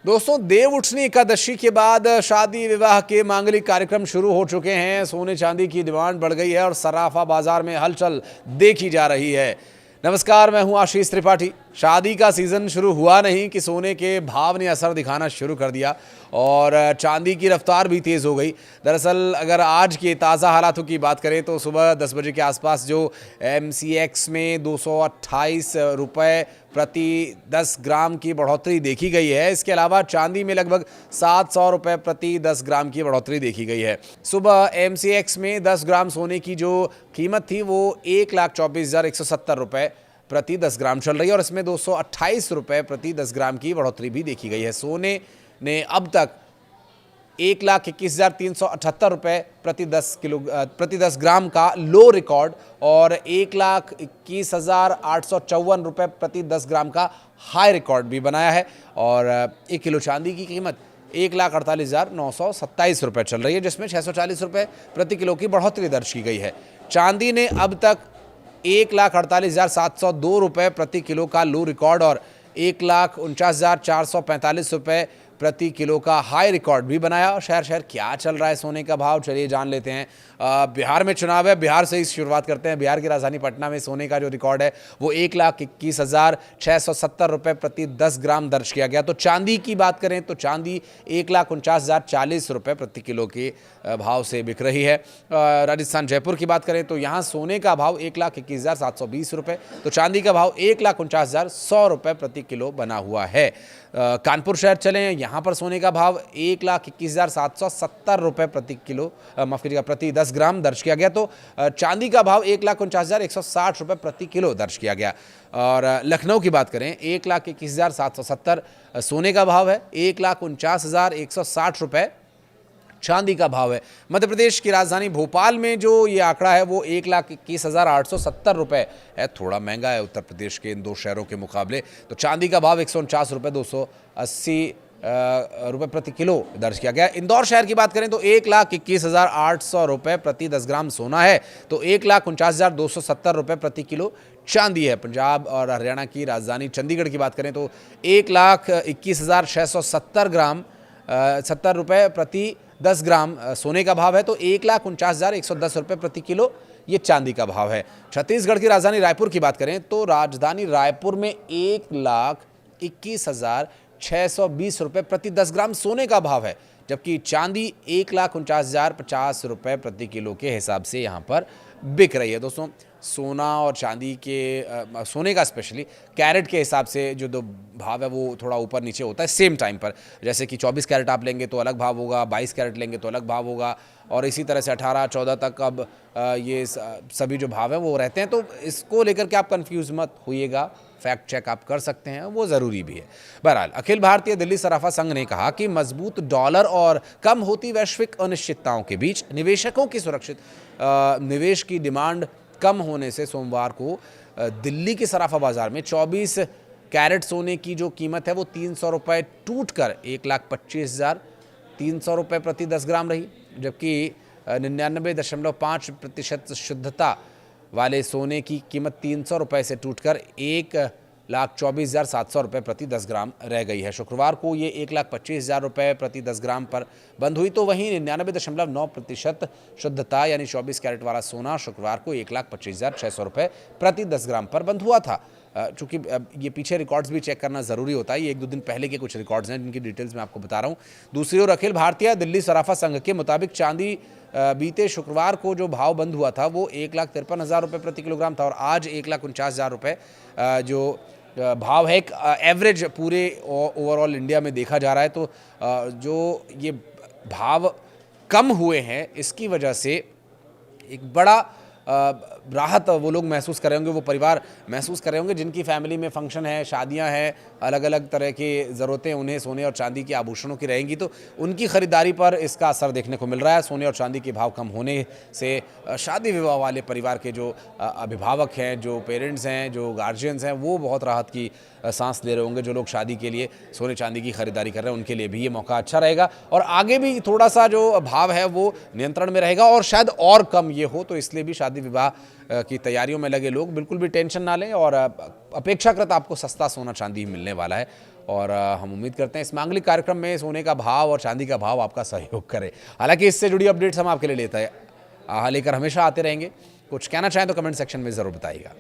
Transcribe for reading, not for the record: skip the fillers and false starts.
दोस्तों, देव उठनी एकादशी के बाद शादी विवाह के मांगलिक कार्यक्रम शुरू हो चुके हैं। सोने चांदी की डिमांड बढ़ गई है और सराफा बाजार में हलचल देखी जा रही है। नमस्कार, मैं हूं आशीष त्रिपाठी। शादी का सीजन शुरू हुआ नहीं कि सोने के भाव ने असर दिखाना शुरू कर दिया और चांदी की रफ्तार भी तेज़ हो गई। दरअसल अगर आज के ताज़ा हालातों की बात करें तो सुबह 10 बजे के आसपास जो MCX में 228 रुपये प्रति 10 ग्राम की बढ़ोतरी देखी गई है। इसके अलावा चांदी में लगभग 700 रुपये प्रति 10 ग्राम की बढ़ोतरी देखी गई है। सुबह MCX में 10 ग्राम सोने की जो कीमत थी वो 1,24,170 रुपये प्रति 10 ग्राम चल रही है और इसमें 228 रुपये प्रति 10 ग्राम की बढ़ोतरी भी देखी गई है। सोने ने अब तक 1,21,378 रुपये प्रति 10 ग्राम का लो रिकॉर्ड और 1,21,854 रुपये प्रति 10 ग्राम का हाई रिकॉर्ड भी बनाया है और 1 किलो चांदी की कीमत 1,48,927 रुपये चल रही है, जिसमें 640 रुपये प्रति किलो की बढ़ोतरी दर्ज की गई है। चांदी ने अब तक 1,48,702 रुपये प्रति किलो का लो रिकॉर्ड और 1,49,445 रुपये प्रति किलो का हाई रिकॉर्ड भी बनाया। शहर शहर क्या चल रहा है सोने का भाव, चलिए जान लेते हैं। बिहार में चुनाव है, बिहार से ही शुरुआत करते हैं। बिहार की राजधानी पटना में सोने का जो रिकॉर्ड है वो 1,21,670 रुपये प्रति 10 ग्राम दर्ज किया गया। तो चांदी की बात करें तो चांदी 1,49,040 रुपये प्रति किलो के भाव से बिक रही है। राजस्थान जयपुर की बात करें तो यहाँ सोने का भाव 1,21,720 रुपये, तो चांदी का भाव 1,49,100 रुपये प्रति किलो बना हुआ है। कानपुर शहर चलें, यहाँ पर सोने का भाव 1,21,770 रुपये प्रति किलो माफ करिएगा प्रति 10 ग्राम दर्ज किया गया। तो चांदी का भाव 1,49,160 रुपये प्रति किलो दर्ज किया गया। और लखनऊ की बात करें 1,21,770 सोने का भाव है, 1,49,160 रुपये चांदी का भाव है। मध्य प्रदेश की राजधानी भोपाल में जो ये आंकड़ा है वो 1,21,870 रुपये है। थोड़ा महंगा है उत्तर प्रदेश के इन दो शहरों के मुकाबले। तो चांदी का भाव 149 रुपये 280 रुपये प्रति किलो दर्ज किया गया। इंदौर शहर की बात करें तो 1,21,800 रुपये प्रति 10 ग्राम सोना है, तो 1,49,270 रुपये प्रति किलो चांदी है। पंजाब और हरियाणा की राजधानी चंडीगढ़ की बात करें तो 1,21,670 रुपये प्रति 10 ग्राम सोने का भाव है, तो 1,49,110 रुपये प्रति किलो ये चांदी का भाव है। छत्तीसगढ़ की राजधानी रायपुर की बात करें तो राजधानी रायपुर में 1,21,620 रुपये प्रति 10 ग्राम सोने का भाव है, जबकि चांदी 1,49,050 रुपये प्रति किलो के हिसाब से यहाँ पर बिक रही है। दोस्तों, सोना और चांदी के सोने का स्पेशली कैरेट के हिसाब से जो दो भाव है वो थोड़ा ऊपर नीचे होता है सेम टाइम पर। जैसे कि 24 कैरेट आप लेंगे तो अलग भाव होगा, 22 कैरेट लेंगे तो अलग भाव होगा और इसी तरह से 18-14 तक अब ये सभी जो भाव है वो रहते हैं। तो इसको लेकर के आप कंफ्यूज मत होइएगा, फैक्ट चेक आप कर सकते हैं, वो ज़रूरी भी है। बहरहाल, अखिल भारतीय दिल्ली सराफा संघ ने कहा कि मजबूत डॉलर और कम होती वैश्विक अनिश्चितताओं के बीच निवेशकों की सुरक्षित निवेश की डिमांड कम होने से सोमवार को दिल्ली के सराफा बाजार में 24 कैरेट सोने की जो कीमत है वो 300 रुपये टूट कर 1,25,300 रुपये प्रति 10 ग्राम रही, जबकि 99.5% शुद्धता वाले सोने की कीमत 300 रुपये से टूटकर 1,24,700 रुपये प्रति 10 ग्राम रह गई है। शुक्रवार को ये 1,25,000 रुपये प्रति 10 ग्राम पर बंद हुई, तो वहीं 99.9% शुद्धता यानी 24 कैरेट वाला सोना शुक्रवार को 1,25,600 रुपये प्रति 10 ग्राम पर बंद हुआ था। चूँकि ये पीछे रिकॉर्ड्स भी चेक करना ज़रूरी होता है, ये 1-2 दिन पहले के कुछ रिकॉर्ड्स हैं जिनकी डिटेल्स मैं आपको बता रहा हूँ। दूसरी ओर अखिल भारतीय दिल्ली सराफा संघ के मुताबिक चांदी बीते शुक्रवार को जो भाव बंद हुआ था वो 1,53,000 रुपये प्रति किलोग्राम था और आज 1,49,000 रुपये जो भाव है एक एवरेज पूरे ओवरऑल इंडिया में देखा जा रहा है। तो जो ये भाव कम हुए हैं इसकी वजह से एक बड़ा राहत वो लोग महसूस कर रहे होंगे, वो परिवार महसूस कर रहे होंगे जिनकी फैमिली में फंक्शन है, शादियां हैं, अलग अलग तरह की ज़रूरतें उन्हें सोने और चांदी के आभूषणों की रहेंगी, तो उनकी ख़रीदारी पर इसका असर देखने को मिल रहा है। सोने और चांदी के भाव कम होने से शादी विवाह वाले परिवार के जो अभिभावक हैं, जो पेरेंट्स हैं, जो गार्जियंस हैं, वो बहुत राहत की सांस ले रहे होंगे। जो लोग शादी के लिए सोने चांदी की खरीदारी कर रहे हैं उनके लिए भी ये मौका अच्छा रहेगा और आगे भी थोड़ा सा जो भाव है वो नियंत्रण में रहेगा और शायद और कम ये हो, तो इसलिए भी शादी विवाह की तैयारियों में लगे लोग बिल्कुल भी टेंशन ना लें और अपेक्षाकृत आपको सस्ता सोना चांदी मिलने वाला है और हम उम्मीद करते हैं इस मांगलिक कार्यक्रम में सोने का भाव और चांदी का भाव आपका सहयोग करे। हालांकि इससे जुड़ी अपडेट्स हम आपके लिए लेकर हमेशा आते रहेंगे। कुछ कहना चाहें तो कमेंट सेक्शन में ज़रूर बताइएगा।